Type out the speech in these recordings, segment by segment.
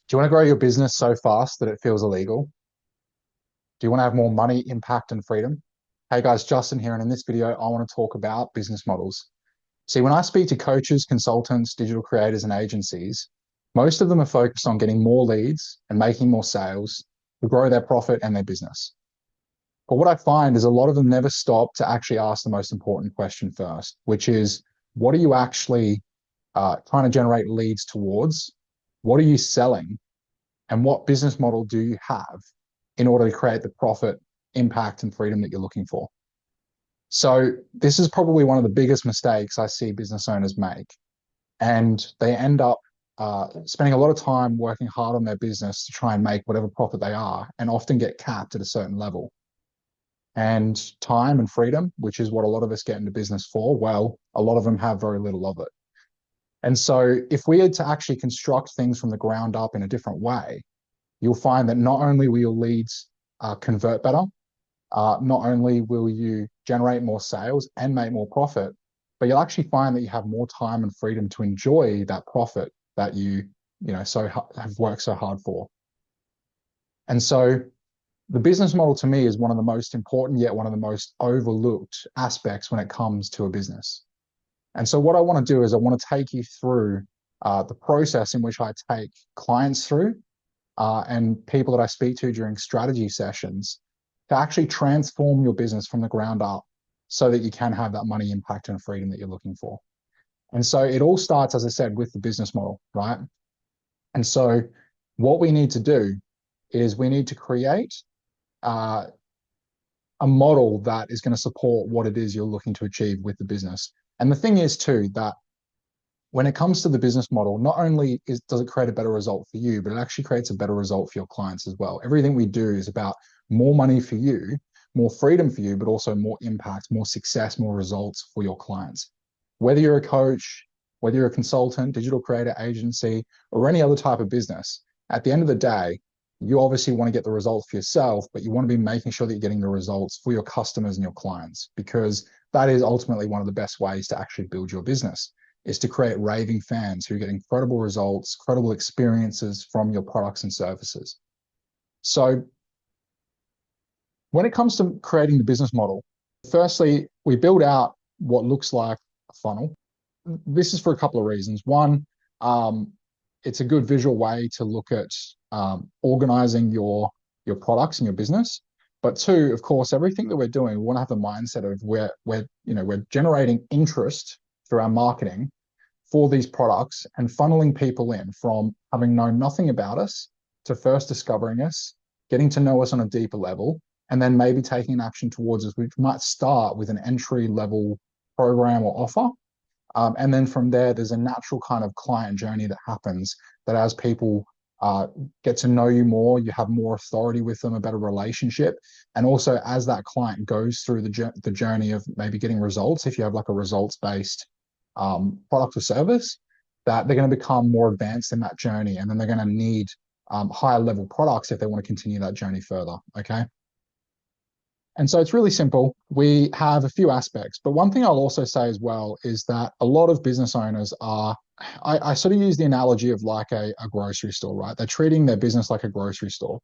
Do you want to grow your business so fast that it feels illegal? Do you want to have more money, impact, and freedom? Hey guys, Justin here, and in this video, I want to talk about business models. See, when I speak to coaches, consultants, digital creators, and agencies, most of them are focused on getting more leads and making more sales to grow their profit and their business. But what I find is a lot of them never stop to actually ask the most important question first, which is, what are you actually trying to generate leads towards? What are you selling? And what business model do you have in order to create the profit, impact, and freedom that you're looking for? So this is probably one of the biggest mistakes I see business owners make. And they end up spending a lot of time working hard on their business to try and make whatever profit they are, and often get capped at a certain level. And time and freedom, which is what a lot of us get into business for, well, a lot of them have very little of it. And so if we had to actually construct things from the ground up in a different way, you'll find that not only will your leads convert better, not only will you generate more sales and make more profit, but you'll actually find that you have more time and freedom to enjoy that profit that you have worked so hard for. And so the business model to me is one of the most important, yet one of the most overlooked aspects when it comes to a business. And so what I want to do is I want to take you through the process in which I take clients through and people that I speak to during strategy sessions to actually transform your business from the ground up so that you can have that money, impact, and freedom that you're looking for. And so it all starts, as I said, with the business model, right? And so what we need to do is we need to create uh, a model that is going to support what it is you're looking to achieve with the business. And the thing is, too, that when it comes to the business model, not only does it create a better result for you, but it actually creates a better result for your clients as well. Everything we do is about more money for you, more freedom for you, but also more impact, more success, more results for your clients. Whether you're a coach, whether you're a consultant, digital creator agency, or any other type of business, at the end of the day, you obviously want to get the results for yourself, but you want to be making sure that you're getting the results for your customers and your clients, because that is ultimately one of the best ways to actually build your business, is to create raving fans who get incredible results, credible experiences from your products and services. So when it comes to creating the business model, firstly, we build out what looks like a funnel. This is for a couple of reasons. One, it's a good visual way to look at organizing your products and your business. But two, of course, everything that we're doing, we want to have the mindset of we're generating interest through our marketing for these products and funneling people in from having known nothing about us to first discovering us, getting to know us on a deeper level, and then maybe taking an action towards us, which might start with an entry level program or offer. And then from there, there's a natural kind of client journey that happens, that as people get to know you more, you have more authority with them, a better relationship. And also as that client goes through the journey of maybe getting results, if you have like a results-based product or service, that they're going to become more advanced in that journey. And then they're going to need higher level products if they want to continue that journey further. Okay. And so it's really simple. We have a few aspects, but one thing I'll also say as well is that a lot of business owners are, I sort of use the analogy of like a grocery store, right? They're treating their business like a grocery store.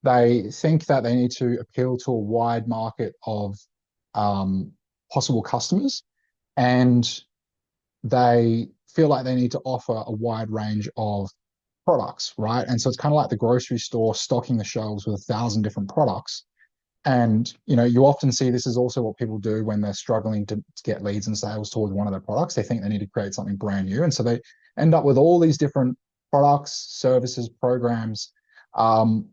They think that they need to appeal to a wide market of possible customers, and they feel like they need to offer a wide range of products, right? And so it's kind of like the grocery store stocking the shelves with 1,000 different products. And you often see this is also what people do when they're struggling to get leads and sales towards one of their products. They think they need to create something brand new, and so they end up with all these different products, services, programs, and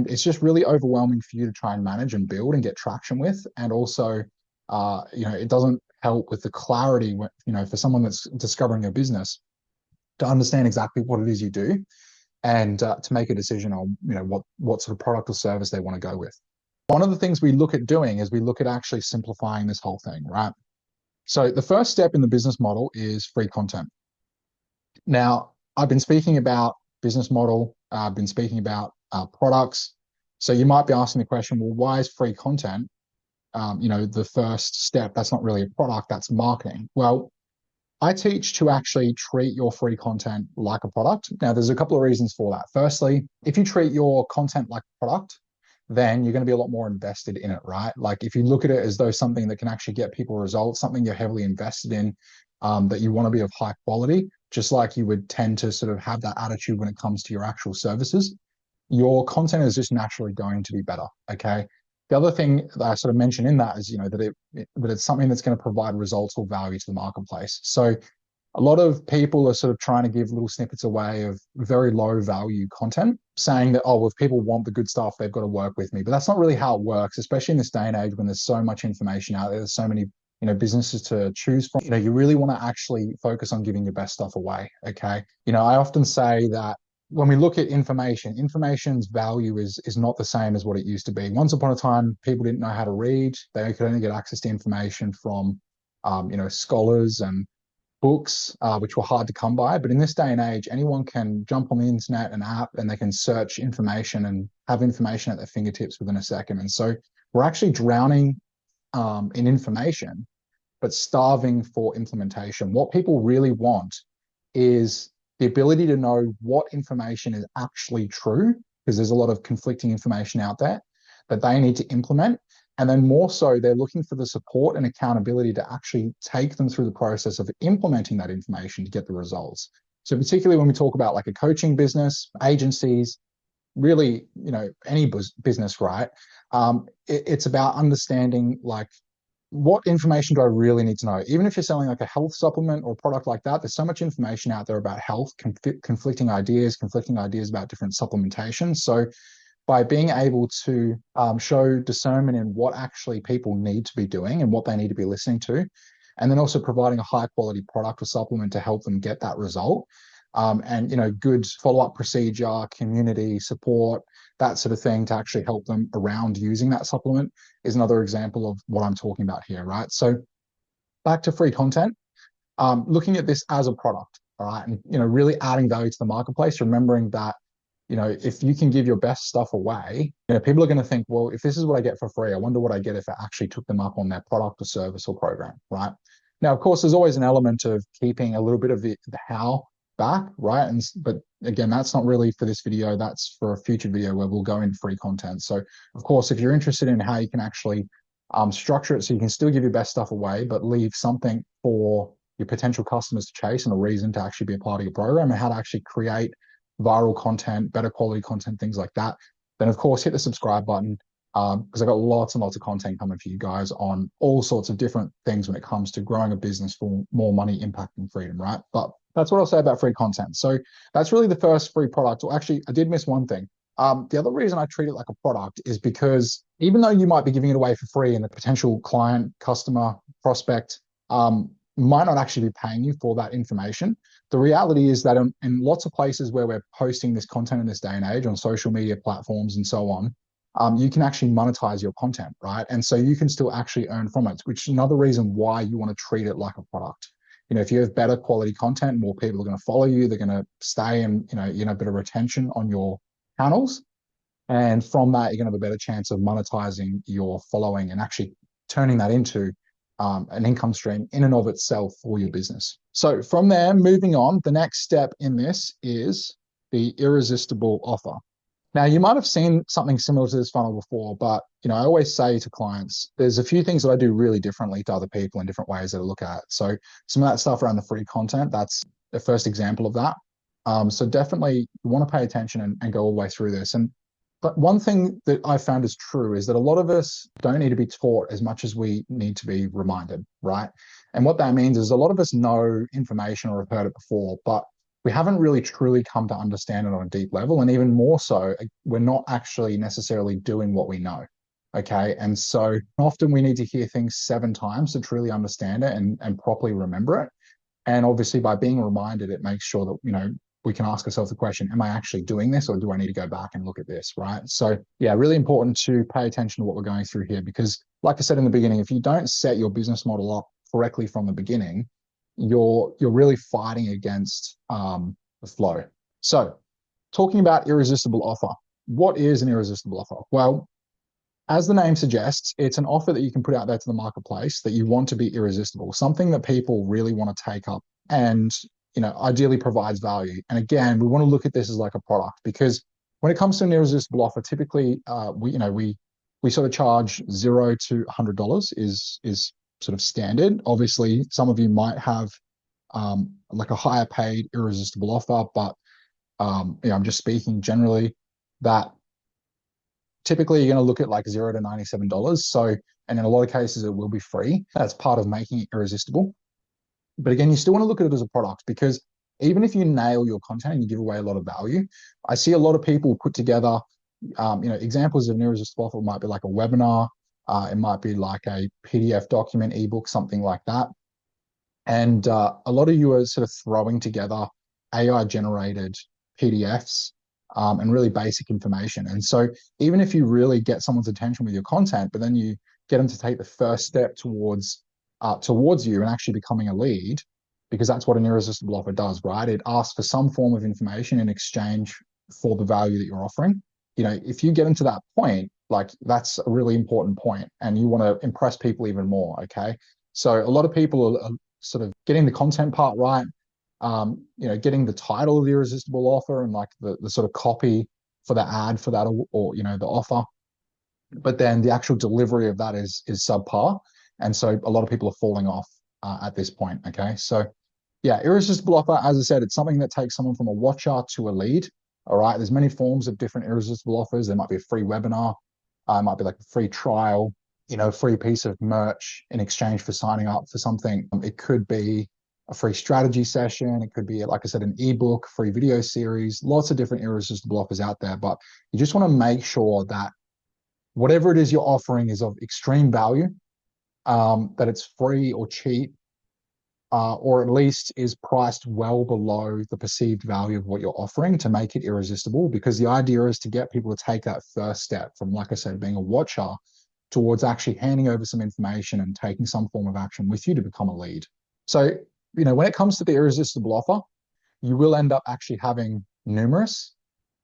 it's just really overwhelming for you to try and manage and build and get traction with. And also, it doesn't help with the clarity, for someone that's discovering a business, to understand exactly what it is you do, and to make a decision on what sort of product or service they want to go with. One of the things we look at doing is we look at actually simplifying this whole thing, right? So the first step in the business model is free content. Now, I've been speaking about business model, I've been speaking about products. So you might be asking the question, well, why is free content, the first step? That's not really a product, that's marketing. Well, I teach to actually treat your free content like a product. Now, there's a couple of reasons for that. Firstly, if you treat your content like a product, then you're going to be a lot more invested in it, right? Like if you look at it as though something that can actually get people results, something you're heavily invested in, that you want to be of high quality, just like you would tend to sort of have that attitude when it comes to your actual services, your content is just naturally going to be better. Okay. The other thing that I sort of mentioned in that is, that it's something that's going to provide results or value to the marketplace. So a lot of people are sort of trying to give little snippets away of very low value content, saying that, oh, well, if people want the good stuff, they've got to work with me. But that's not really how it works, especially in this day and age when there's so much information out there, there's so many, businesses to choose from. You really want to actually focus on giving your best stuff away. Okay. I often say that when we look at information's value is not the same as what it used to be. Once upon a time, people didn't know how to read. They could only get access to information from, scholars and books, which were hard to come by. But in this day and age, anyone can jump on the internet and app and they can search information and have information at their fingertips within a second. And so we're actually drowning in information, but starving for implementation. What people really want is the ability to know what information is actually true, because there's a lot of conflicting information out there that they need to implement. And then more so, they're looking for the support and accountability to actually take them through the process of implementing that information to get the results. So particularly when we talk about like a coaching business, agencies, really, any business, right? It's about understanding like, what information do I really need to know? Even if you're selling like a health supplement or a product like that, there's so much information out there about health, conflicting ideas about different supplementations. So by being able to show discernment in what actually people need to be doing and what they need to be listening to, and then also providing a high quality product or supplement to help them get that result, and good follow-up procedure, community support, that sort of thing to actually help them around using that supplement is another example of what I'm talking about here, right? So back to free content, looking at this as a product, all right, and really adding value to the marketplace, remembering that if you can give your best stuff away, people are going to think, well, if this is what I get for free, I wonder what I get if I actually took them up on their product or service or program, right? Now, of course, there's always an element of keeping a little bit of the how back, right? But again, that's not really for this video. That's for a future video where we'll go into free content. So, of course, if you're interested in how you can actually structure it so you can still give your best stuff away, but leave something for your potential customers to chase and a reason to actually be a part of your program, and how to actually create viral content, better quality content, things like that, then of course hit the subscribe button, because I've got lots and lots of content coming for you guys on all sorts of different things when it comes to growing a business for more money, impact, and freedom, right? But that's what I'll say about free content. So that's really the first free product. Well, actually, I did miss one thing. The other reason I treat it like a product is because even though you might be giving it away for free and the potential client, customer, prospect might not actually be paying you for that information, the reality is that in lots of places where we're posting this content in this day and age on social media platforms and so on, you can actually monetize your content, right? And so you can still actually earn from it, which is another reason why you want to treat it like a product. If you have better quality content, more people are going to follow you, they're going to stay, and better retention on your channels. And from that, you're going to have a better chance of monetizing your following and actually turning that into an income stream in and of itself for your business. So from there, moving on, the next step in this is the irresistible offer. Now, you might have seen something similar to this funnel before, but I always say to clients, there's a few things that I do really differently to other people in different ways that I look at. So some of that stuff around the free content, that's the first example of that. So definitely you want to pay attention and go all the way through this. But one thing that I found is true is that a lot of us don't need to be taught as much as we need to be reminded, right? And what that means is a lot of us know information or have heard it before, but we haven't really truly come to understand it on a deep level. And even more so, we're not actually necessarily doing what we know. Okay. And so often we need to hear things 7 times to truly understand it and properly remember it. And obviously by being reminded, it makes sure that, we can ask ourselves the question, am I actually doing this, or do I need to go back and look at this, right? So yeah, really important to pay attention to what we're going through here, because like I said in the beginning, if you don't set your business model up correctly from the beginning, you're really fighting against the flow. So talking about irresistible offer, what is an irresistible offer? Well, As the name suggests, it's an offer that you can put out there to the marketplace that you want to be irresistible, something that people really want to take up and, ideally provides value. And again, we want to look at this as like a product, because when it comes to an irresistible offer, typically we sort of charge $0 to $100 is sort of standard. Obviously, some of you might have like a higher paid irresistible offer, but I'm just speaking generally that typically you're going to look at like $0 to $97. So, and in a lot of cases, it will be free. That's part of making it irresistible. But again, you still want to look at it as a product, because even if you nail your content and you give away a lot of value, I see a lot of people put together, examples of an irresistible offer might be like a webinar. It might be like a PDF document, ebook, something like that. And a lot of you are sort of throwing together AI generated PDFs and really basic information. And so even if you really get someone's attention with your content, but then you get them to take the first step towards you and actually becoming a lead, because that's what an irresistible offer does, right? It asks for some form of information in exchange for the value that you're offering. If you get into that point, like that's a really important point and you want to impress people even more, okay? So a lot of people are sort of getting the content part right, getting the title of the irresistible offer and like the sort of copy for the ad for that, or the offer, but then the actual delivery of that is subpar, and so a lot of people are falling off at this point. Okay, so yeah, irresistible offer, as I said, it's something that takes someone from a watcher to a lead. All right, there's many forms of different irresistible offers. There might be a free webinar, it might be like a free trial, free piece of merch in exchange for signing up for something. It could be a free strategy session. It could be, like I said, an ebook, free video series, lots of different irresistible offers out there. But you just want to make sure that whatever it is you're offering is of extreme value, that it's free or cheap, or at least is priced well below the perceived value of what you're offering to make it irresistible. Because the idea is to get people to take that first step from, like I said, being a watcher towards actually handing over some information and taking some form of action with you to become a lead. So, when it comes to the irresistible offer, you will end up actually having numerous,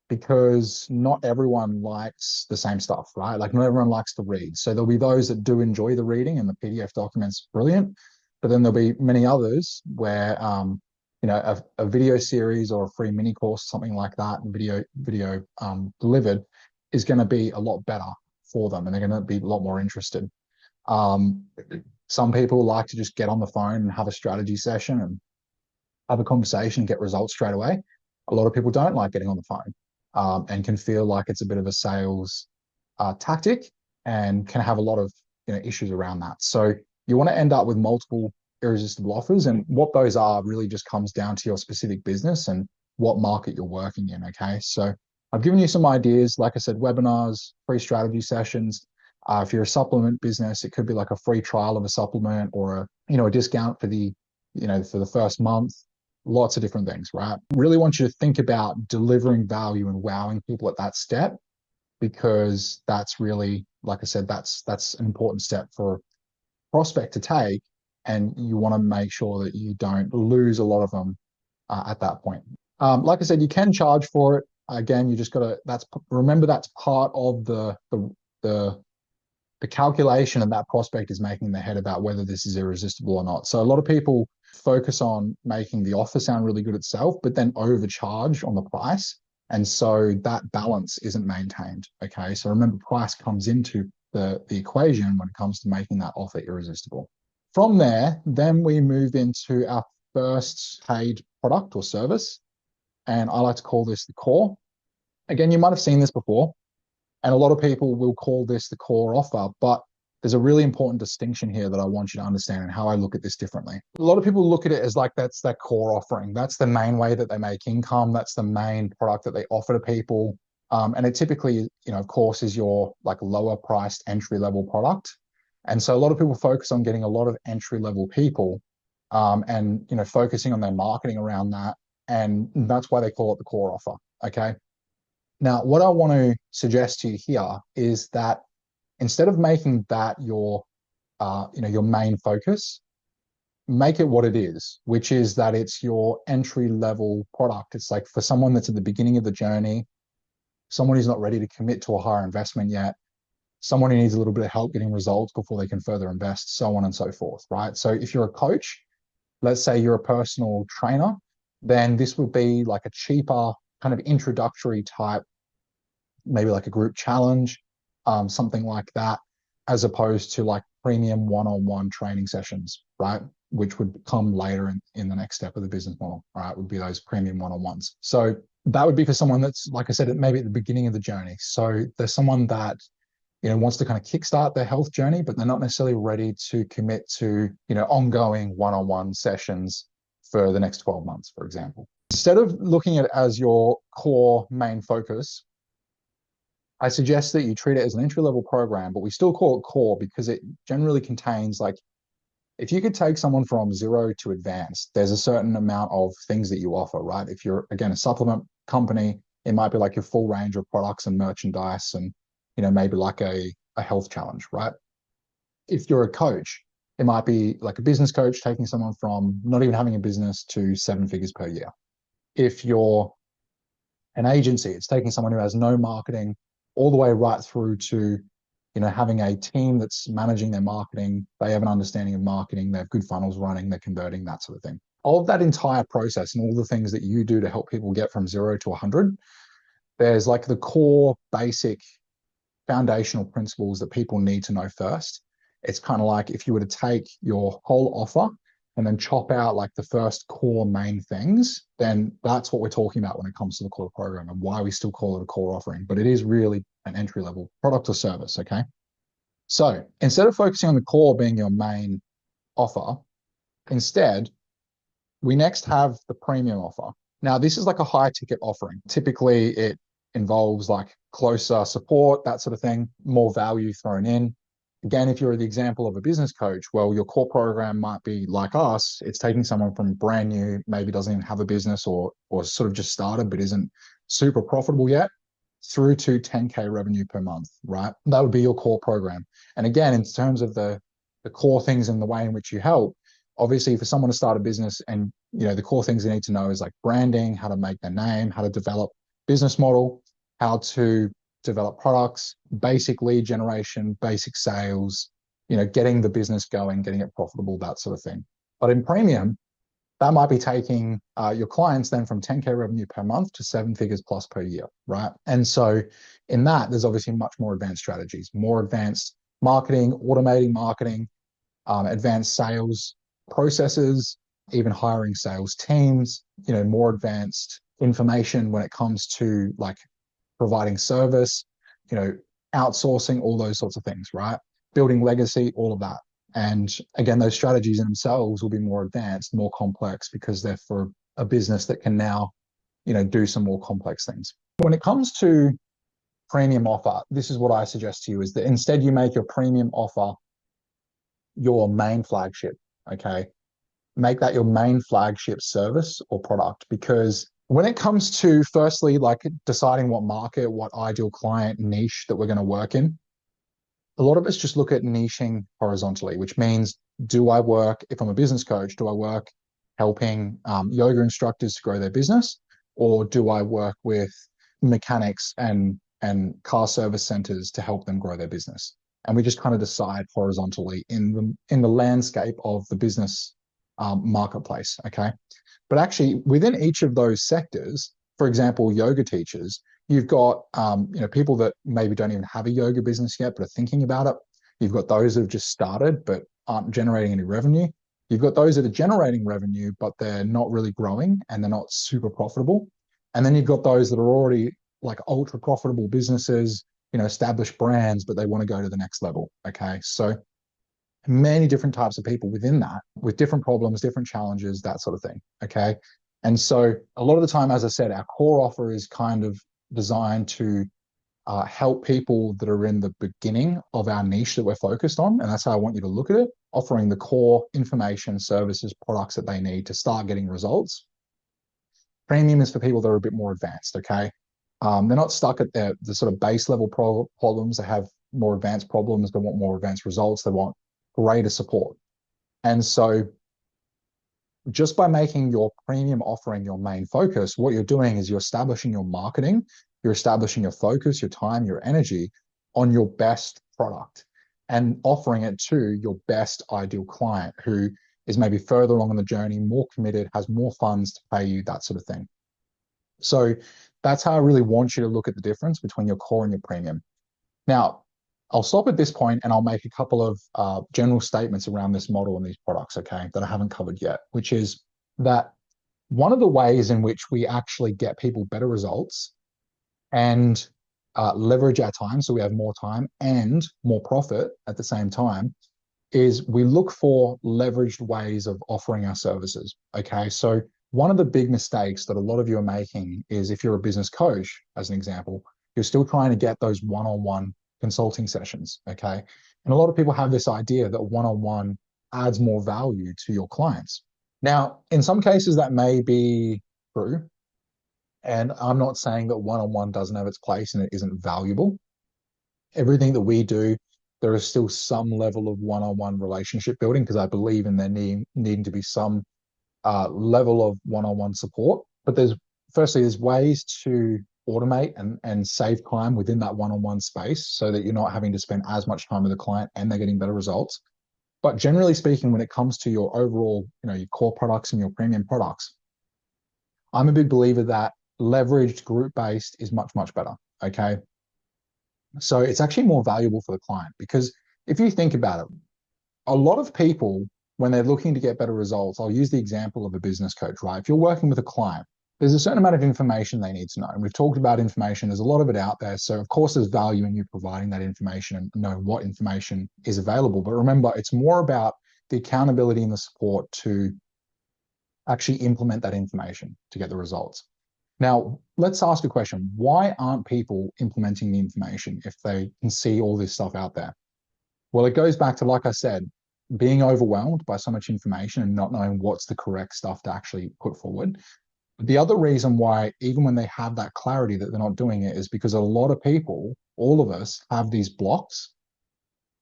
because not everyone likes the same stuff, right? Like not everyone likes to read. So there'll be those that do enjoy the reading and the PDF document's brilliant, but then there'll be many others where, a video series or a free mini course, something like that, and video delivered is going to be a lot better for them, and they're going to be a lot more interested. Some people like to just get on the phone and have a strategy session and have a conversation, get results straight away. A lot of people don't like getting on the phone and can feel like it's a bit of a sales tactic and can have a lot of issues around that. So you want to end up with multiple irresistible offers, and what those are really just comes down to your specific business and what market you're working in. Okay, so I've given you some ideas, like I said, webinars, free strategy sessions. If you're a supplement business, it could be like a free trial of a supplement, or a discount for the first month. Lots of different things, right? Really want you to think about delivering value and wowing people at that step, because that's really, like I said, that's an important step for a prospect to take, and you want to make sure that you don't lose a lot of them at that point. Like I said, you can charge for it. Again, you just got to, remember that's part of the calculation, and that prospect is making in their head about whether this is irresistible or not. So a lot of people focus on making the offer sound really good itself, but then overcharge on the price. And so that balance isn't maintained. Okay. So remember, price comes into the equation when it comes to making that offer irresistible. From there, then we move into our first paid product or service. And I like to call this the core. Again, you might have seen this before, and a lot of people will call this the core offer, but there's a really important distinction here that I want you to understand, and how I look at this differently. A lot of people look at it as like that's their core offering. That's the main way that they make income. That's the main product that they offer to people. And it typically, of course, is your like lower priced entry level product. And so a lot of people focus on getting a lot of entry level people and, focusing on their marketing around that. And that's why they call it the core offer. Okay. Now, what I want to suggest to you here is that instead of making that your main focus, make it what it is, which is that it's your entry level product. It's like for someone that's at the beginning of the journey, someone who's not ready to commit to a higher investment yet. someone who needs a little bit of help getting results before they can further invest, so on and so forth, right? So if you're a coach, let's say you're a personal trainer, then this would be like a cheaper kind of introductory type, maybe like a group challenge, something like that, as opposed to like premium one-on-one training sessions, right? Which would come later in the next step of the business model, right? Would be those premium one-on-ones. So that would be for someone that's, like I said, maybe at the beginning of the journey. So there's someone that, wants to kind of kickstart their health journey, but they're not necessarily ready to commit to, ongoing one-on-one sessions for the next 12 months, for example. Instead of looking at it as your core main focus, I suggest that you treat it as an entry-level program, but we still call it core because it generally contains, like, if you could take someone from zero to advanced, there's a certain amount of things that you offer, right? If you're, again, a supplement company, it might be like your full range of products and merchandise and, maybe like a health challenge, right? If you're a coach, it might be like a business coach taking someone from not even having a business to 7 figures per year. If you're an agency, it's taking someone who has no marketing all the way right through to, having a team that's managing their marketing. They have an understanding of marketing. They have good funnels running. They're converting, that sort of thing. All of that entire process and all the things that you do to help people get from 0 to 100, there's like the core basic foundational principles that people need to know first. It's kind of like if you were to take your whole offer and then chop out like the first core main things, then that's what we're talking about when it comes to the core program and why we still call it a core offering. But it is really an entry-level product or service, okay? So instead of focusing on the core being your main offer, instead, we next have the premium offer. Now, this is like a high ticket offering. Typically, it involves like closer support, that sort of thing, more value thrown in. Again, if you're the example of a business coach, well, your core program might be like us. It's taking someone from brand new, maybe doesn't even have a business or sort of just started, but isn't super profitable yet, through to 10K revenue per month, right? That would be your core program. And again, in terms of the core things and the way in which you help, obviously for someone to start a business and, the core things they need to know is like branding, how to make their name, how to develop business model, how to develop products, basic lead generation, basic sales, getting the business going, getting it profitable, that sort of thing. But in premium, that might be taking your clients then from 10K revenue per month to 7 figures plus per year, right? And so in that, there's obviously much more advanced strategies, more advanced marketing, automating marketing, advanced sales processes, even hiring sales teams, more advanced information when it comes to like providing service, outsourcing, all those sorts of things, right? Building legacy, all of that. And again, those strategies in themselves will be more advanced, more complex because they're for a business that can now, do some more complex things. When it comes to premium offer, this is what I suggest to you is that instead you make your premium offer your main flagship, okay? Make that your main flagship service or product, because when it comes to firstly, like deciding what market, what ideal client niche that we're going to work in, a lot of us just look at niching horizontally, which means, do I work, if I'm a business coach, do I work helping yoga instructors to grow their business? Or do I work with mechanics and car service centers to help them grow their business? And we just kind of decide horizontally in the landscape of the business marketplace, okay? But actually within each of those sectors, for example, yoga teachers, you've got people that maybe don't even have a yoga business yet, but are thinking about it. You've got those that have just started, but aren't generating any revenue. You've got those that are generating revenue, but they're not really growing and they're not super profitable. And then you've got those that are already like ultra profitable businesses, established brands, but they want to go to the next level, okay? So many different types of people within that with different problems, different challenges, that sort of thing, okay? And so a lot of the time, as I said, our core offer is kind of designed to help people that are in the beginning of our niche that we're focused on. And that's how I want you to look at it, offering the core information, services, products that they need to start getting results. Premium is for people that are a bit more advanced, okay? They're not stuck at the sort of base level problems. They have more advanced problems. They want more advanced results. They want greater support. And so just by making your premium offering your main focus, what you're doing is you're establishing your marketing, you're establishing your focus, your time, your energy on your best product and offering it to your best ideal client who is maybe further along in the journey, more committed, has more funds to pay you, that sort of thing. So that's how I really want you to look at the difference between your core and your premium. Now, I'll stop at this point and I'll make a couple of general statements around this model and these products, okay, that I haven't covered yet, which is that one of the ways in which we actually get people better results and leverage our time so we have more time and more profit at the same time is we look for leveraged ways of offering our services. Okay. So one of the big mistakes that a lot of you are making is if you're a business coach, as an example, you're still trying to get those one-on-one consulting sessions. Okay. And a lot of people have this idea that one-on-one adds more value to your clients. Now, in some cases, that may be true. And I'm not saying that one-on-one doesn't have its place and it isn't valuable. Everything that we do, there is still some level of one-on-one relationship building because I believe in there needing to be some level of one-on-one support. But there's ways to automate and save time within that one-on-one space so that you're not having to spend as much time with the client and they're getting better results. But generally speaking, when it comes to your overall, your core products and your premium products, I'm a big believer that leveraged group-based is much, much better. Okay. So it's actually more valuable for the client because if you think about it, a lot of people, when they're looking to get better results, I'll use the example of a business coach, right? If you're working with a client, there's a certain amount of information they need to know. And we've talked about information. There's a lot of it out there. So of course there's value in you providing that information and know what information is available. But remember, it's more about the accountability and the support to actually implement that information to get the results. Now, let's ask a question. Why aren't people implementing the information if they can see all this stuff out there? Well, it goes back to, like I said, being overwhelmed by so much information and not knowing what's the correct stuff to actually put forward. The other reason why, even when they have that clarity that they're not doing it, is because a lot of people, all of us, have these blocks,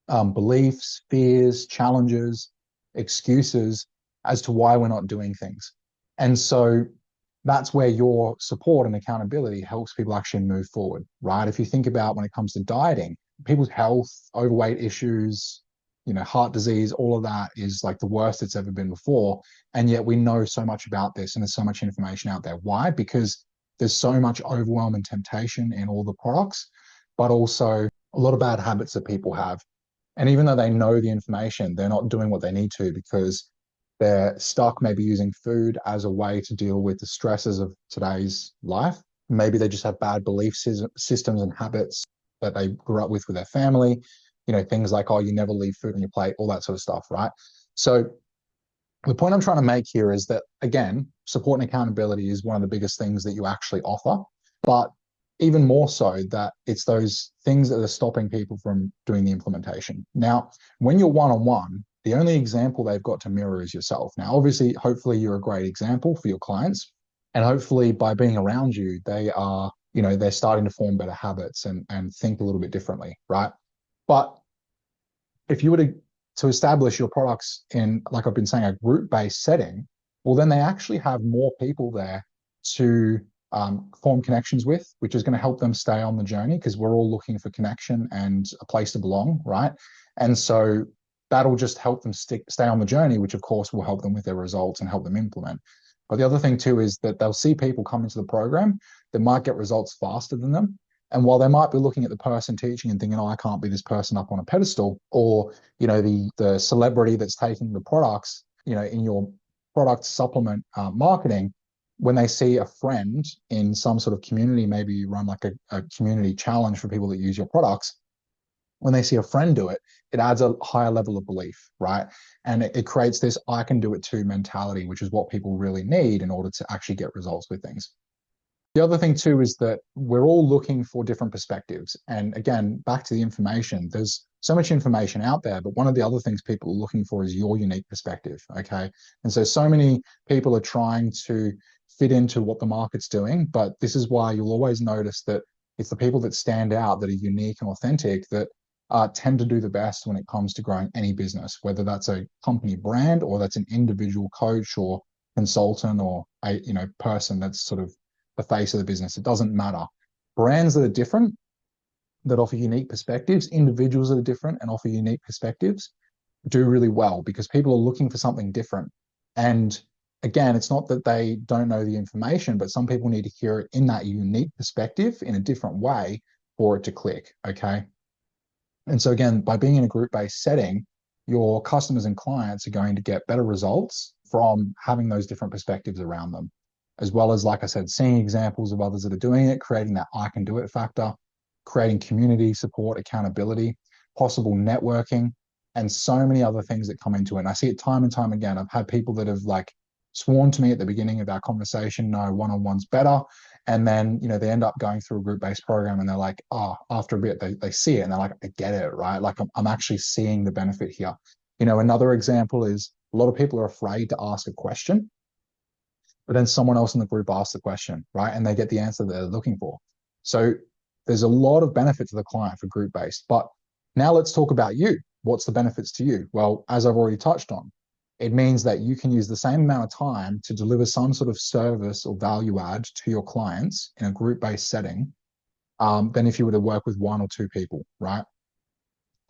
beliefs, fears, challenges, excuses as to why we're not doing things. And so that's where your support and accountability helps people actually move forward, right? If you think about when it comes to dieting, people's health, overweight issues, heart disease, all of that is like the worst it's ever been before. And yet we know so much about this and there's so much information out there. Why? Because there's so much overwhelm and temptation in all the products, but also a lot of bad habits that people have. And even though they know the information, they're not doing what they need to because they're stuck maybe using food as a way to deal with the stresses of today's life. Maybe they just have bad belief systems and habits that they grew up with their family. Things like, oh, you never leave food on your plate, all that sort of stuff, right? So the point I'm trying to make here is that, again, support and accountability is one of the biggest things that you actually offer. But even more so that it's those things that are stopping people from doing the implementation. Now, when you're one-on-one, the only example they've got to mirror is yourself. Now, obviously, hopefully you're a great example for your clients. And hopefully by being around you, they are, they're starting to form better habits and think a little bit differently, right? But if you were to establish your products in, like I've been saying, a group-based setting, well, then they actually have more people there to form connections with, which is going to help them stay on the journey because we're all looking for connection and a place to belong, right? And so that'll just help them stay on the journey, which of course will help them with their results and help them implement. But the other thing too is that they'll see people come into the program that might get results faster than them. And while they might be looking at the person teaching and thinking, oh, I can't be this person up on a pedestal, or, the celebrity that's taking the products, in your product supplement marketing, when they see a friend in some sort of community, maybe you run like a community challenge for people that use your products. When they see a friend do it, it adds a higher level of belief, right? And it creates this I can do it too mentality, which is what people really need in order to actually get results with things. The other thing too is that we're all looking for different perspectives. And again, back to the information, there's so much information out there, but one of the other things people are looking for is your unique perspective, okay? And so many people are trying to fit into what the market's doing, but this is why you'll always notice that it's the people that stand out, that are unique and authentic, that tend to do the best when it comes to growing any business, whether that's a company brand or that's an individual coach or consultant or a person that's sort of the face of the business. It doesn't matter. Brands that are different, that offer unique perspectives, individuals that are different and offer unique perspectives, do really well because people are looking for something different. And again, it's not that they don't know the information, but some people need to hear it in that unique perspective in a different way for it to click. Okay. And so again, by being in a group-based setting, your customers and clients are going to get better results from having those different perspectives around them, as well as, like I said, seeing examples of others that are doing it, creating that I can do it factor, creating community support, accountability, possible networking, and so many other things that come into it. And I see it time and time again. I've had people that have like sworn to me at the beginning of our conversation, no, one-on-one's better. And then, they end up going through a group-based program and they're like, oh, after a bit, they see it and they're like, I get it, right? Like I'm actually seeing the benefit here. Another example is a lot of people are afraid to ask a question, but then someone else in the group asks the question, right? And they get the answer that they're looking for. So there's a lot of benefit to the client for group-based. But now let's talk about you. What's the benefits to you? Well, as I've already touched on, it means that you can use the same amount of time to deliver some sort of service or value add to your clients in a group-based setting than if you were to work with one or two people, right?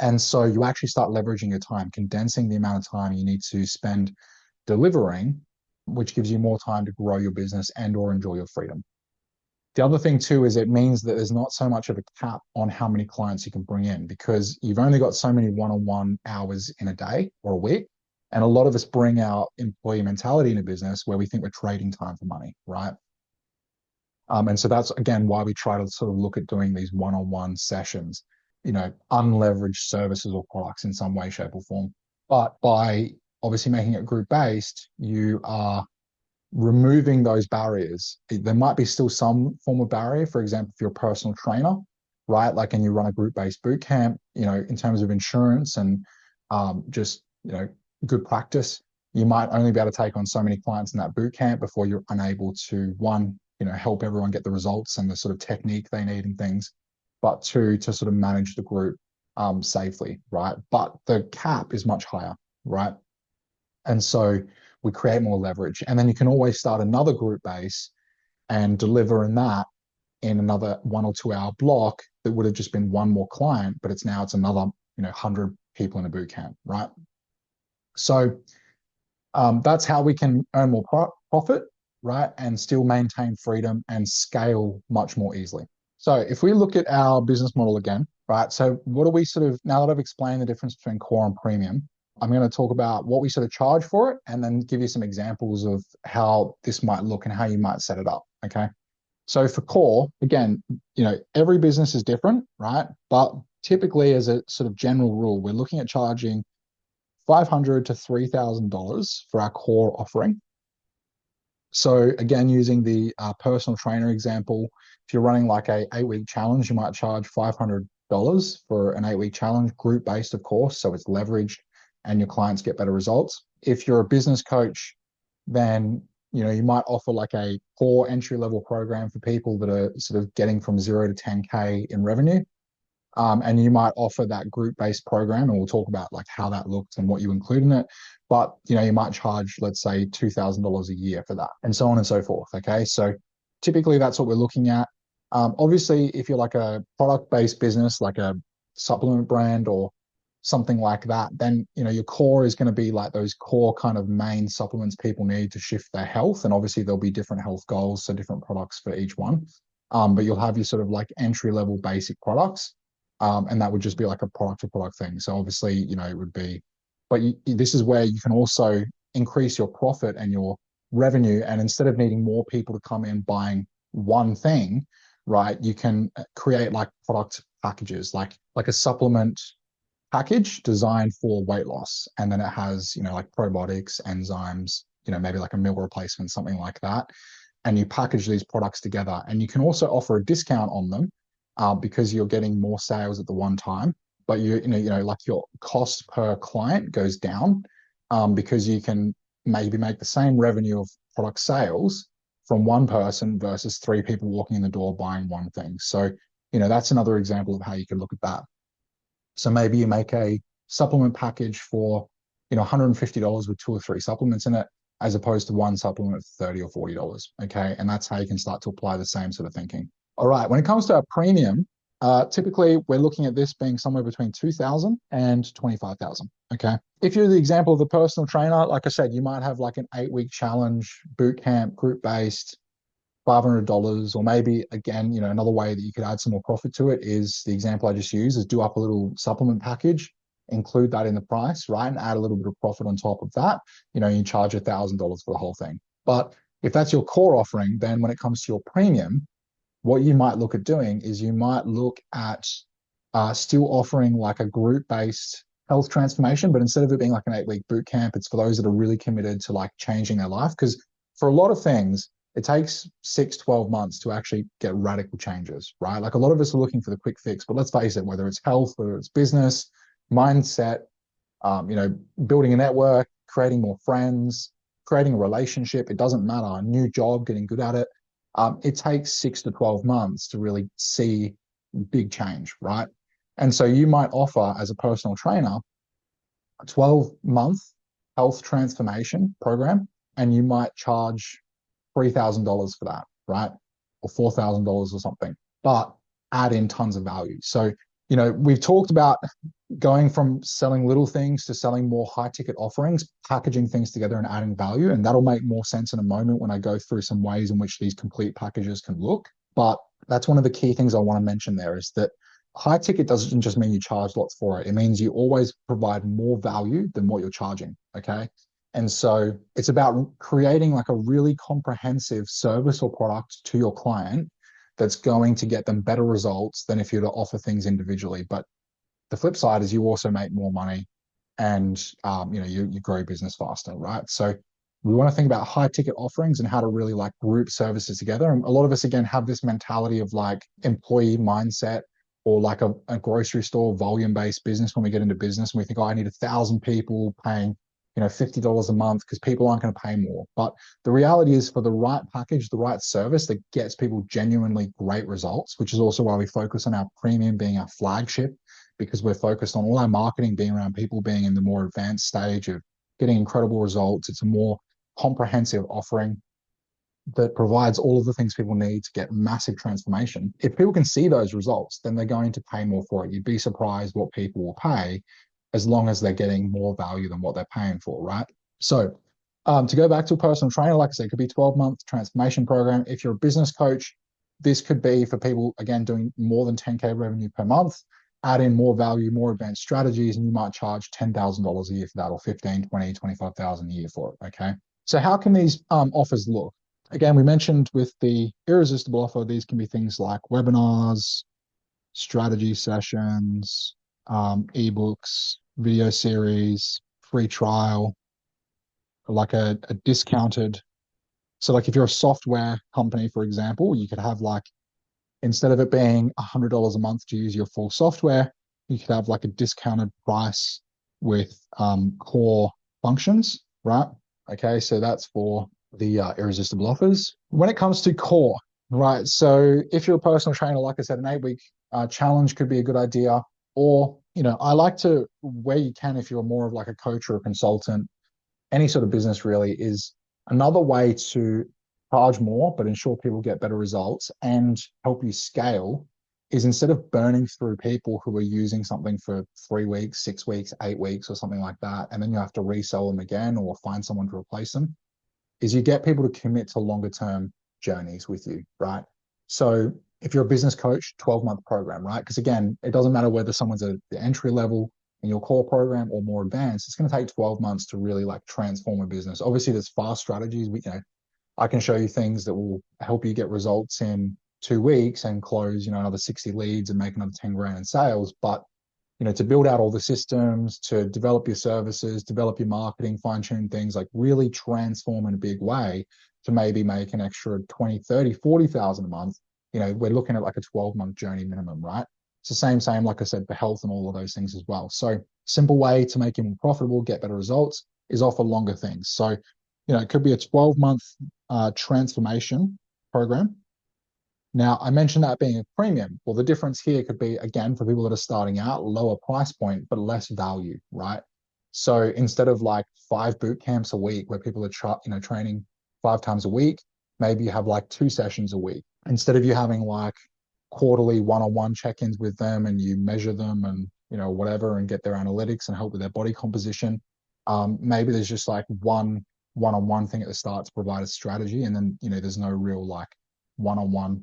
And so you actually start leveraging your time, condensing the amount of time you need to spend delivering, which gives you more time to grow your business and or enjoy your freedom. The other thing too is it means that there's not so much of a cap on how many clients you can bring in because you've only got so many one-on-one hours in a day or a week. And a lot of us bring our employee mentality in a business where we think we're trading time for money, right? And so that's, again, why we try to sort of look at doing these one-on-one sessions, unleveraged services or products in some way, shape or form. But by obviously making it group-based, you are removing those barriers. There might be still some form of barrier. For example, if you're a personal trainer, right? Like, and you run a group-based boot camp, in terms of insurance and just, good practice, you might only be able to take on so many clients in that boot camp before you're unable to, one, help everyone get the results and the sort of technique they need and things, but two, to sort of manage the group safely, right? But the cap is much higher, right? And so we create more leverage. And then you can always start another group base and deliver in that in another 1 or 2 hour block that would have just been one more client, but it's another, 100 people in a boot camp, right? So that's how we can earn more profit, right? And still maintain freedom and scale much more easily. So if we look at our business model again, right? So what do we now that I've explained the difference between core and premium, I'm going to talk about what we sort of charge for it and then give you some examples of how this might look and how you might set it up. Okay. So for core, again, every business is different, right? But typically, as a sort of general rule, we're looking at charging $500 to $3,000 for our core offering. So again, using the personal trainer example, if you're running like a 8-week challenge, you might charge $500 for an 8-week challenge, group based, of course. So it's leveraged and your clients get better results. If you're a business coach, then you might offer like a core entry level program for people that are sort of getting from 0 to 10K in revenue. And you might offer that group-based program, and we'll talk about like how that looks and what you include in it. But you might charge, let's say, $2,000 a year for that, and so on and so forth. Okay, so typically that's what we're looking at. Obviously, if you're like a product-based business, like a supplement brand or something like that, then your core is going to be like those core kind of main supplements people need to shift their health, and obviously there'll be different health goals, so different products for each one. But you'll have your sort of like entry-level basic products. And that would just be like a product to product thing. So obviously, it would be, but this is where you can also increase your profit and your revenue. And instead of needing more people to come in buying one thing, right, you can create like product packages, like a supplement package designed for weight loss. And then it has, like probiotics, enzymes, maybe like a meal replacement, something like that. And you package these products together, and you can also offer a discount on them. Because you're getting more sales at the one time, but like your cost per client goes down because you can maybe make the same revenue of product sales from one person versus 3 people walking in the door buying one thing. So, that's another example of how you can look at that. So maybe you make a supplement package for, $150 with 2 or 3 supplements in it, as opposed to one supplement for $30 or $40. Okay. And that's how you can start to apply the same sort of thinking. All right, when it comes to our premium, Typically, we're looking at this being somewhere between 2,000 and 25,000. Okay. If you're the example of the personal trainer, like I said, you might have like an 8-week challenge, boot camp, group based, $500, or maybe again, another way that you could add some more profit to it is the example I just used is do up a little supplement package, include that in the price, right? And add a little bit of profit on top of that. You charge $1,000 for the whole thing. But if that's your core offering, then when it comes to your premium, what you might look at doing is you might look at still offering like a group-based health transformation, but instead of it being like an 8-week boot camp, it's for those that are really committed to like changing their life. Because for a lot of things, it takes 6, 12 months to actually get radical changes, right? Like a lot of us are looking for the quick fix, but let's face it, whether it's health, whether it's business, mindset, building a network, creating more friends, creating a relationship, it doesn't matter, a new job, getting good at it. It takes 6 to 12 months to really see big change, right? And so you might offer as a personal trainer a 12-month health transformation program, and you might charge $3,000 for that, right? Or $4,000 or something, but add in tons of value. So, we've talked about going from selling little things to selling more high ticket offerings, packaging things together and adding value. And that'll make more sense in a moment when I go through some ways in which these complete packages can look. But that's one of the key things I want to mention there is that high ticket doesn't just mean you charge lots for it. It means you always provide more value than what you're charging. Okay. And so it's about creating like a really comprehensive service or product to your client that's going to get them better results than if you were to offer things individually. But the flip side is you also make more money and you grow your business faster, right? So we want to think about high ticket offerings and how to really like group services together. And a lot of us again have this mentality of like employee mindset or like a grocery store volume based business when we get into business and we think, oh, I need 1,000 people paying $50 a month because people aren't going to pay more. But the reality is for the right package, the right service that gets people genuinely great results, which is also why we focus on our premium being our flagship, because we're focused on all our marketing being around people being in the more advanced stage of getting incredible results. It's a more comprehensive offering that provides all of the things people need to get massive transformation. If people can see those results, then they're going to pay more for it. You'd be surprised what people will pay as long as they're getting more value than what they're paying for, right? So to go back to a personal trainer, like I said, it could be a 12-month transformation program. If you're a business coach, this could be for people, again, doing more than 10K revenue per month, add in more value, more advanced strategies, and you might charge $10,000 a year for that, or 15, 20, 25,000 a year for it, okay? So how can these offers look? Again, we mentioned with the irresistible offer, these can be things like webinars, strategy sessions, ebooks, video series, free trial, like a discounted. So like if you're a software company, for example, you could have like, instead of it being $100 a month to use your full software, you could have like a discounted price with core functions, right? Okay, so that's for the irresistible offers. When it comes to core, right? So if you're a personal trainer, like I said, an 8-week challenge could be a good idea. Or, I like to, where you can, if you're more of like a coach or a consultant, any sort of business really, is another way to charge more, but ensure people get better results and help you scale is instead of burning through people who are using something for 3 weeks, 6 weeks, 8 weeks, or something like that, and then you have to resell them again or find someone to replace them, is you get people to commit to longer term journeys with you, right? So if you're a business coach, 12-month program, right? Because again, it doesn't matter whether someone's at the entry level in your core program or more advanced, it's going to take 12 months to really like transform a business. Obviously, there's fast strategies. I can show you things that will help you get results in 2 weeks and close, another 60 leads and make another 10 grand in sales. But, to build out all the systems, to develop your services, develop your marketing, fine tune things, like really transform in a big way to maybe make an extra 20, 30, 40,000 a month. We're looking at like a 12-month journey minimum, right? It's the same, like I said, for health and all of those things as well. So simple way to make it more profitable, get better results is offer longer things. So, it could be a 12-month transformation program. Now, I mentioned that being a premium. Well, the difference here could be, again, for people that are starting out, lower price point, but less value, right? So instead of like 5 boot camps a week where people are training 5 times a week, maybe you have like 2 sessions a week. Instead of you having like quarterly one-on-one check-ins with them and you measure them and, whatever, and get their analytics and help with their body composition. Maybe there's just like one-on-one thing at the start to provide a strategy. And then, there's no real like one-on-one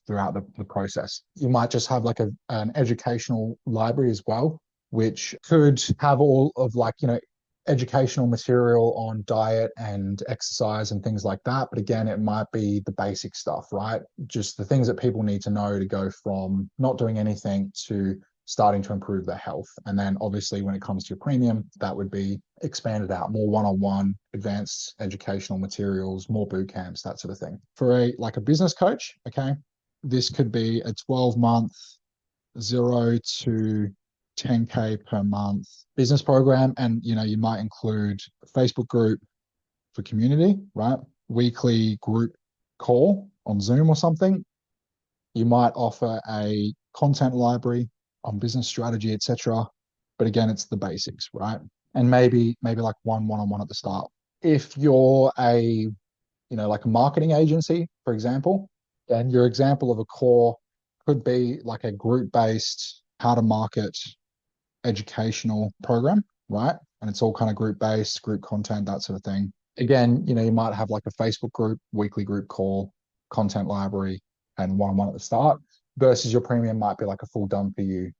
throughout the process. You might just have like an educational library as well, which could have all of like, educational material on diet and exercise and things like that. But again, it might be the basic stuff, right? Just the things that people need to know to go from not doing anything to starting to improve their health. And then obviously when it comes to your premium, that would be expanded out, more one-on-one, advanced educational materials, more boot camps, that sort of thing. For a business coach, okay, this could be a 12-month 0 to 10K per month business program. And, you might include a Facebook group for community, right? Weekly group call on Zoom or something. You might offer a content library on business strategy, etc. But again, it's the basics, right? And maybe like one-on-one at the start. If you're like a marketing agency, for example, then your example of a core could be like a group-based how to market educational program, right? And it's all kind of group-based, group content, that sort of thing. Again, you might have like a Facebook group, weekly group call, content library, and one-on-one at the start, versus your premium might be like a full done for you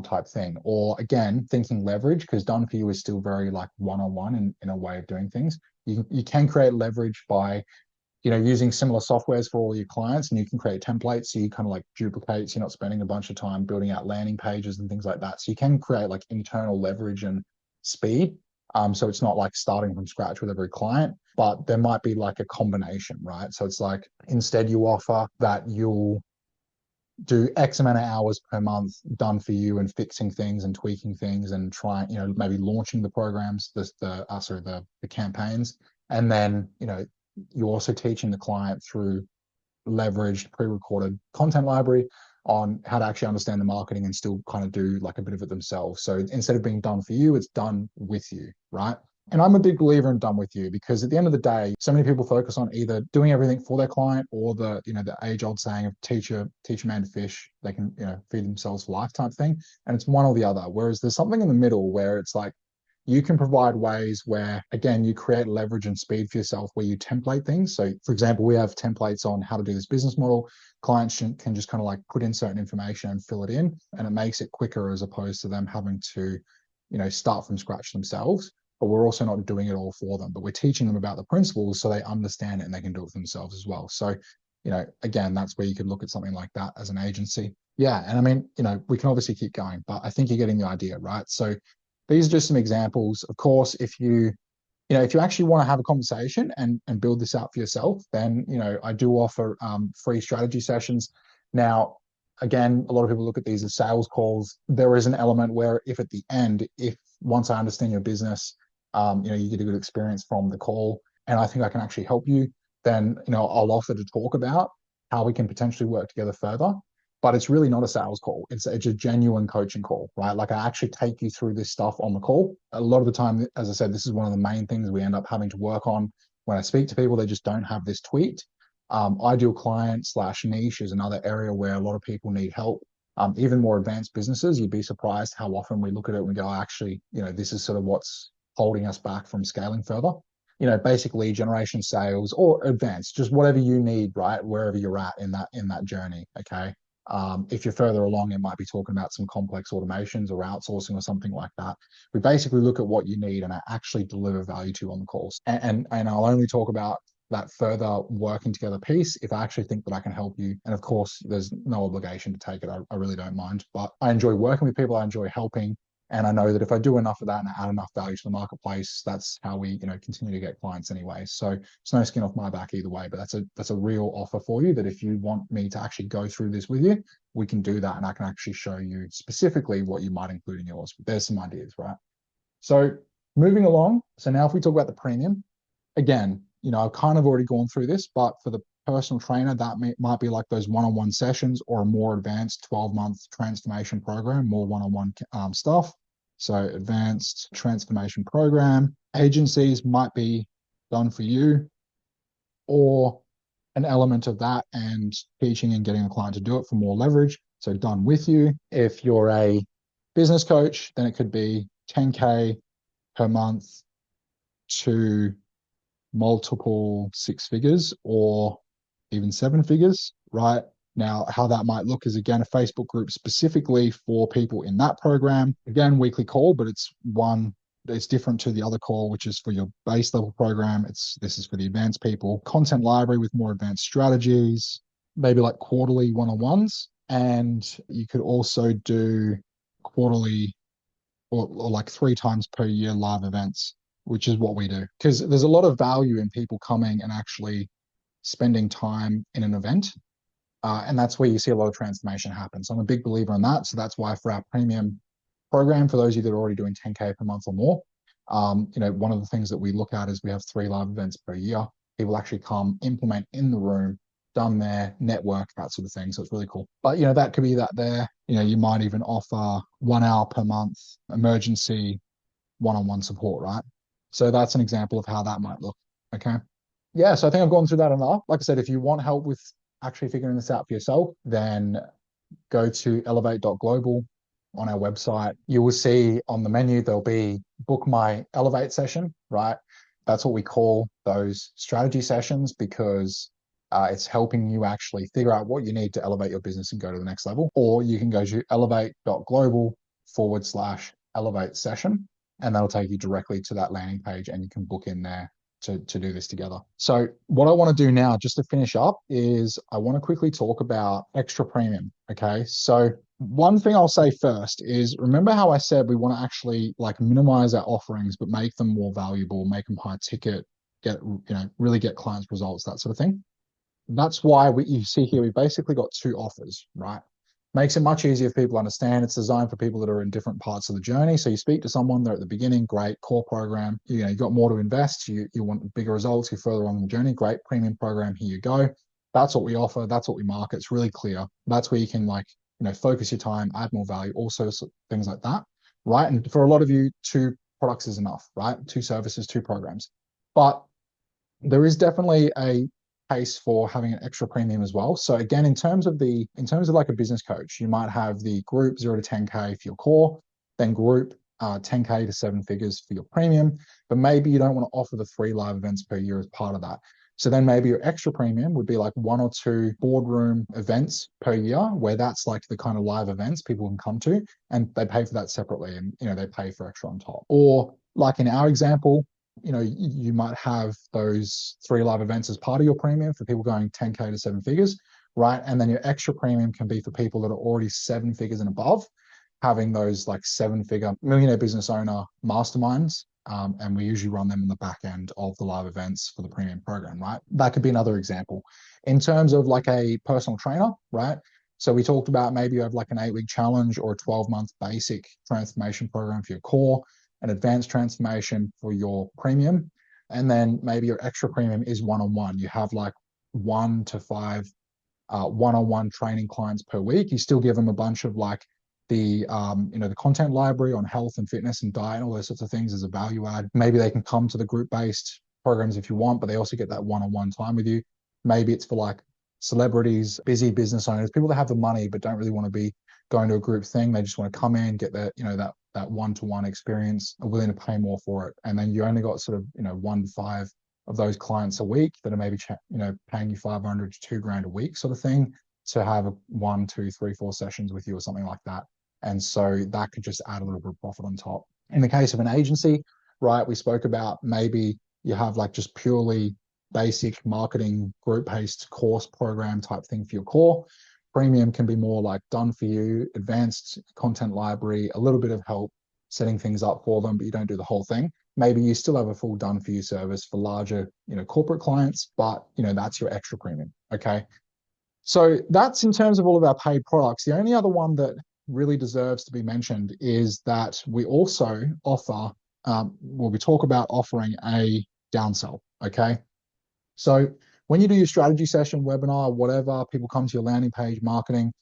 type thing. Or again, thinking leverage, because done for you is still very like one-on-one in a way of doing things. You can create leverage by using similar softwares for all your clients, and you can create templates. So you kind of like duplicate, so you're not spending a bunch of time building out landing pages and things like that. So you can create like internal leverage and speed. So it's not like starting from scratch with every client, but there might be like a combination, right? So it's like instead you offer that you'll do X amount of hours per month done for you and fixing things and tweaking things and trying, maybe launching the programs, the campaigns. And then, you're also teaching the client through leveraged pre-recorded content library on how to actually understand the marketing and still kind of do like a bit of it themselves. So instead of being done for you, it's done with you, right? And I'm a big believer in done with you, because at the end of the day, so many people focus on either doing everything for their client or the age-old saying of teach a man to fish, they can, feed themselves for life type thing. And it's one or the other. Whereas there's something in the middle where it's like, you can provide ways where, again, you create leverage and speed for yourself where you template things. So for example, we have templates on how to do this business model. Clients can just kind of like put in certain information and fill it in, and it makes it quicker as opposed to them having to, start from scratch themselves. But we're also not doing it all for them, but we're teaching them about the principles so they understand it and they can do it for themselves as well. So, again, that's where you could look at something like that as an agency. Yeah. And I mean, we can obviously keep going, but I think you're getting the idea, right? So these are just some examples. Of course, if you actually want to have a conversation and build this out for yourself, then, I do offer free strategy sessions. Now, again, a lot of people look at these as sales calls. There is an element where if at the end, if once I understand your business, you get a good experience from the call and I think I can actually help you, then, I'll offer to talk about how we can potentially work together further. But it's really not a sales call. It's a genuine coaching call, right? Like I actually take you through this stuff on the call. A lot of the time, as I said, this is one of the main things we end up having to work on when I speak to people. They just don't have this tweet. Ideal client / niche is another area where a lot of people need help. Even more advanced businesses, you'd be surprised how often we look at it and we go, actually, this is sort of what's holding us back from scaling further. Basic lead generation, sales, or advanced, just whatever you need, right? Wherever you're at in that journey. Okay. If you're further along, it might be talking about some complex automations or outsourcing or something like that. We basically look at what you need and I actually deliver value to you on the calls. And I'll only talk about that further working together piece if I actually think that I can help you. And of course, there's no obligation to take it. I really don't mind, but I enjoy working with people. I enjoy helping. And I know that if I do enough of that and I add enough value to the marketplace, that's how we, continue to get clients anyway. So it's no skin off my back either way, but that's a real offer for you that if you want me to actually go through this with you, we can do that. And I can actually show you specifically what you might include in yours. But there's some ideas, right? So moving along. So now if we talk about the premium, again, I've kind of already gone through this, but for the personal trainer, that might be like those one-on-one sessions or a more advanced 12-month transformation program, more one-on-one stuff. So advanced transformation program. Agencies might be done for you, or an element of that and teaching and getting a client to do it for more leverage. So done with you. If you're a business coach, then it could be 10K per month to multiple six figures or even seven figures, right? Now, how that might look is again a Facebook group specifically for people in that program. Again, weekly call, but it's different to the other call, which is for your base level program. This is for the advanced people. Content library with more advanced strategies, maybe like quarterly one-on-ones. And you could also do quarterly or like 3 times per year live events, which is what we do. Because there's a lot of value in people coming and actually spending time in an event. And that's where you see a lot of transformation happen. So I'm a big believer in that. So that's why for our premium program, for those of you that are already doing 10K per month or more, one of the things that we look at is we have 3 live events per year. People actually come, implement in the room, done their network, that sort of thing. So it's really cool. But, that could be that there. You might even offer 1 hour per month emergency one-on-one support, right? So that's an example of how that might look. Okay. Yeah. So I think I've gone through that enough. Like I said, if you want help with actually figuring this out for yourself, then go to elevate.global on our website. You will see on the menu, there'll be book my Elevate session, right? That's what we call those strategy sessions because it's helping you actually figure out what you need to elevate your business and go to the next level. Or you can go to elevate.global/elevate session, and that'll take you directly to that landing page and you can book in there to do this together. So what I want to do now, just to finish up, is I want to quickly talk about extra premium. Okay. So one thing I'll say first is remember how I said we want to actually like minimize our offerings, but make them more valuable, make them high ticket, really get clients results, that sort of thing. That's why you see here, we basically got 2 offers, right? Makes it much easier if people understand. It's designed for people that are in different parts of the journey. So you speak to someone, they're at the beginning, great, core program. You've got more to invest. You want bigger results. You're further on the journey, great, premium program, here you go. That's what we offer. That's what we market. It's really clear. That's where you can focus your time, add more value, also things like that, right? And for a lot of you, 2 products is enough, right? 2 services, 2 programs. But there is definitely a case for having an extra premium as well. So again, in terms of like a business coach, you might have the group 0 to 10K for your core, then group 10K to 7 figures for your premium, but maybe you don't want to offer the 3 live events per year as part of that. So then maybe your extra premium would be like 1 or 2 boardroom events per year, where that's like the kind of live events people can come to, and they pay for that separately, and they pay for extra on top. Or like in our example, you might have those 3 live events as part of your premium for people going 10K to 7 figures, right? And then your extra premium can be for people that are already 7 figures and above, having those like 7-figure millionaire business owner masterminds. And we usually run them in the back end of the live events for the premium program, right? That could be another example. In terms of like a personal trainer, right? So we talked about maybe you have like an 8-week challenge or a 12-month basic transformation program for your core, an advanced transformation for your premium, and then maybe your extra premium is one-on-one. You have like 1 to 5 one-on-one training clients per week. You still give them a bunch of like the content library on health and fitness and diet and all those sorts of things as a value add. Maybe they can come to the group-based programs if you want, but they also get that one-on-one time with you. Maybe it's for like celebrities, busy business owners, people that have the money but don't really want to be going to a group thing. They just want to come in, get that one-to-one experience, are willing to pay more for it. And then you only got sort of 1 to 5 of those clients a week that are maybe paying you 500 to $2,000 a week sort of thing to have 1, 2, 3, 4 sessions with you or something like that. And so that could just add a little bit of profit on top. In the case of an agency, right, we spoke about maybe you have like just purely basic marketing group-based course program type thing for your core. Premium can be more like done for you, advanced content library, a little bit of help setting things up for them, but you don't do the whole thing. Maybe you still have a full done for you service for larger, corporate clients, but that's your extra premium. Okay. So that's in terms of all of our paid products. The only other one that really deserves to be mentioned is that we also offer, we talk about offering a downsell. Okay. So when you do your strategy session, webinar, whatever, people come to your landing page marketing.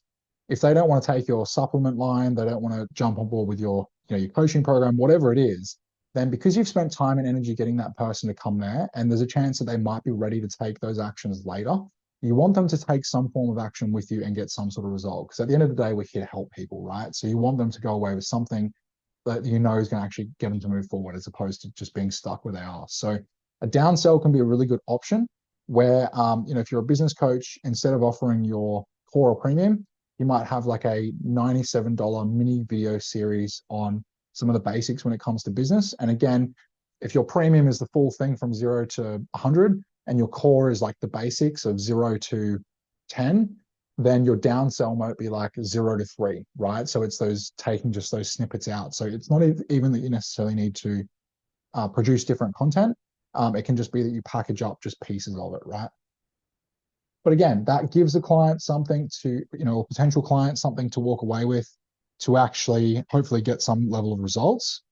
If they don't want to take your supplement line, they don't want to jump on board with your coaching program, whatever it is, then because you've spent time and energy getting that person to come there, and there's a chance that they might be ready to take those actions later, you want them to take some form of action with you and get some sort of result. Because at the end of the day, we're here to help people, right? So you want them to go away with something that you know is going to actually get them to move forward as opposed to just being stuck where they are. So a downsell can be a really good option where, if you're a business coach, instead of offering your core or premium, you might have like a $97 mini video series on some of the basics when it comes to business. And again, if your premium is the full thing from 0 to 100 and your core is like the basics of 0 to 10, then your downsell might be like 0 to 3, right? So it's those taking just those snippets out. So it's not even that you necessarily need to produce different content. It can just be that you package up just pieces of it, right? But again, that gives the client something to, a potential client something to walk away with to actually hopefully get some level of results.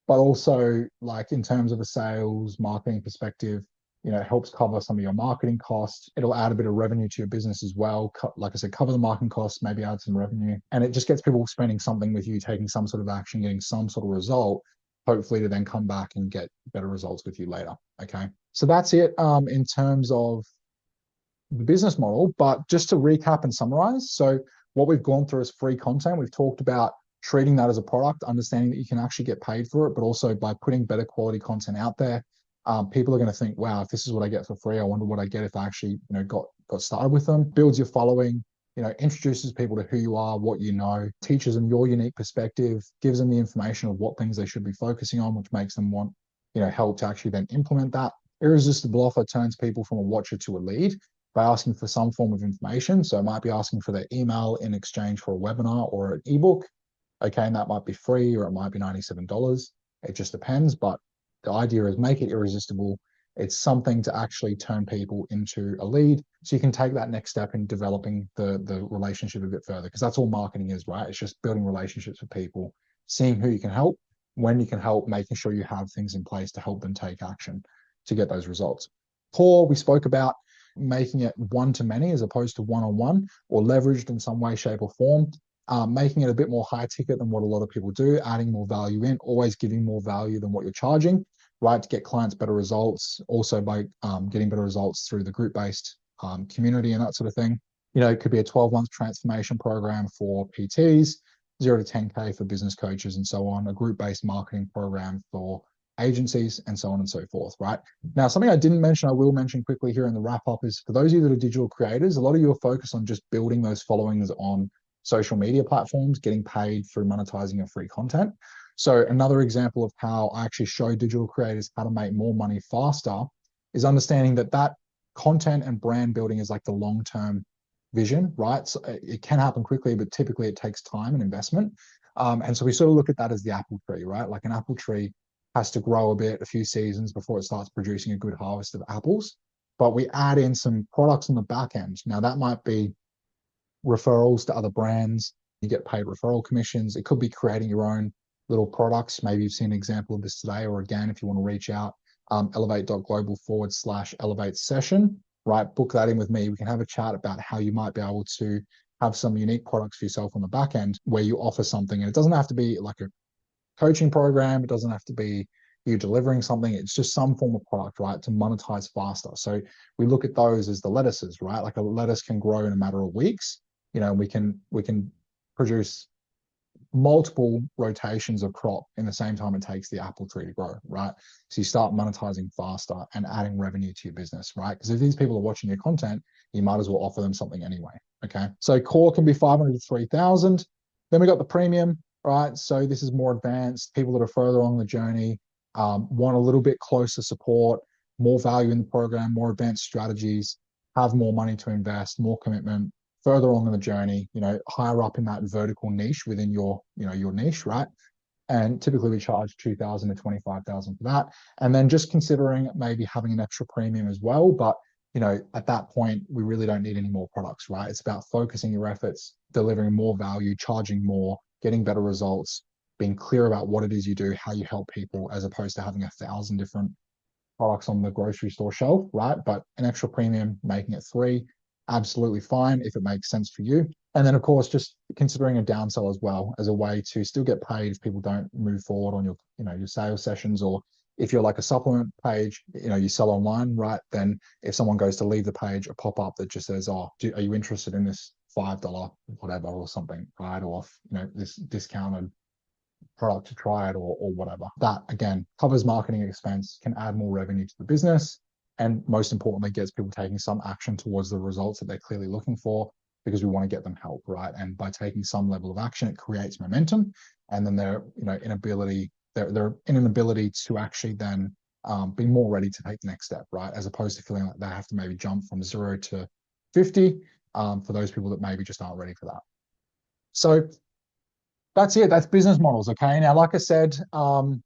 But also, like in terms of a sales marketing perspective, it helps cover some of your marketing costs. It'll add a bit of revenue to your business as well. Like I said, cover the marketing costs, maybe add some revenue. And it just gets people spending something with you, taking some sort of action, getting some sort of result, hopefully to then come back and get better results with you later. Okay. So that's it in terms of the business model. But just to recap and summarize, so what we've gone through is free content. We've talked about treating that as a product, understanding that you can actually get paid for it, but also by putting better quality content out there, people are going to think, wow, if this is what I get for free, I wonder what I get if I actually, got started with them. Builds your following, introduces people to who you are, what you know, teaches them your unique perspective, gives them the information of what things they should be focusing on, which makes them want, help to actually then implement that. Irresistible Offer turns people from a watcher to a lead by asking for some form of information. So it might be asking for their email in exchange for a webinar or an ebook. Okay, and that might be free or it might be $97. It just depends. But the idea is make it irresistible. It's something to actually turn people into a lead. So you can take that next step in developing the relationship a bit further, because that's all marketing is, right? It's just building relationships with people, seeing who you can help, when you can help, making sure you have things in place to help them take action to get those results. Core, we spoke about making it one-to-many as opposed to one-on-one or leveraged in some way, shape, or form. Making it a bit more high ticket than what a lot of people do, adding more value in, always giving more value than what you're charging, right? To get clients better results, also by getting better results through the group-based community and that sort of thing. It could be a 12-month transformation program for PTs, 0 to 10K for business coaches and so on, a group-based marketing program for agencies and so on and so forth, right? Now, something I didn't mention, I will mention quickly here in the wrap up is for those of you that are digital creators, a lot of you are focused on just building those followings on social media platforms, getting paid through monetizing your free content. So another example of how I actually show digital creators how to make more money faster is understanding that content and brand building is like the long-term vision, right? So it can happen quickly, but typically it takes time and investment. And so we sort of look at that as the apple tree, right? Like an apple tree has to grow a few seasons before it starts producing a good harvest of apples. But we add in some products on the back end. Now that might be referrals to other brands. You get paid referral commissions. It could be creating your own little products. Maybe you've seen an example of this today, or again, if you want to reach out, elevate.global/elevate session, right? Book that in with me. We can have a chat about how you might be able to have some unique products for yourself on the back end where you offer something. And it doesn't have to be like a coaching program. It doesn't have to be you delivering something. It's just some form of product, right? To monetize faster. So we look at those as the lettuces, right? Like a lettuce can grow in a matter of weeks. We can produce multiple rotations of crop in the same time it takes the apple tree to grow, right? So you start monetizing faster and adding revenue to your business, right? Because if these people are watching your content, you might as well offer them something anyway. Okay. So core can be 500 to 3,000. Then we got the premium, right? So this is more advanced. People that are further along the journey want a little bit closer support, more value in the program, more advanced strategies, have more money to invest, more commitment, further along in the journey, higher up in that vertical niche within your niche, right? And typically we charge 2,000 to 25,000 for that. And then just considering maybe having an extra premium as well. But, at that point, we really don't need any more products, right? It's about focusing your efforts, delivering more value, charging more, getting better results, being clear about what it is you do, how you help people, as opposed to having 1,000 different products on the grocery store shelf, right? But an extra premium, making it 3, absolutely fine if it makes sense for you. And then of course, just considering a downsell as well as a way to still get paid if people don't move forward on your sales sessions, or If you're like a supplement page, you sell online, right? Then if someone goes to leave the page, a pop-up that just says, oh, are you interested in this $5 whatever or something, right? Or, this discounted product to try it or whatever. That again covers marketing expense, can add more revenue to the business, and most importantly, gets people taking some action towards the results that they're clearly looking for, because we want to get them help, right? And by taking some level of action, it creates momentum, and then they're they're in an ability to actually then be more ready to take the next step, right? As opposed to feeling like they have to maybe jump from 0 to 50 for those people that maybe just aren't ready for that. So that's it. That's business models. Okay. Now, like I said,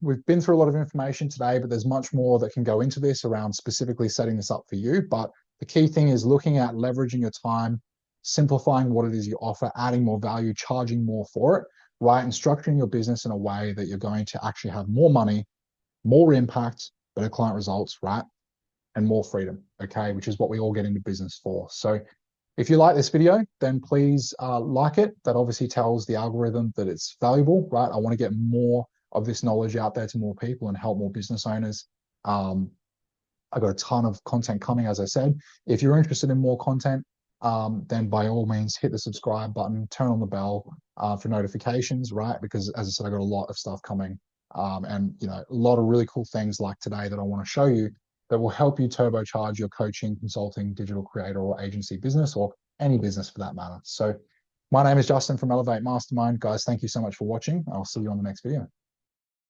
we've been through a lot of information today, but there's much more that can go into this around specifically setting this up for you. But the key thing is looking at leveraging your time, simplifying what it is you offer, adding more value, charging more for it, right? And structuring your business in a way that you're going to actually have more money, more impact, better client results, right? And more freedom. Okay. Which is what we all get into business for. So if you like this video, then please like it. That obviously tells the algorithm that it's valuable, right? I want to get more of this knowledge out there to more people and help more business owners. I've got a ton of content coming, as I said. If you're interested in more content, then by all means, hit the subscribe button, turn on the bell for notifications, right? Because as I said, I got a lot of stuff coming and a lot of really cool things like today that I want to show you that will help you turbocharge your coaching, consulting, digital creator or agency business, or any business for that matter. So my name is Justin from Elevate Mastermind. Guys, thank you so much for watching. I'll see you on the next video.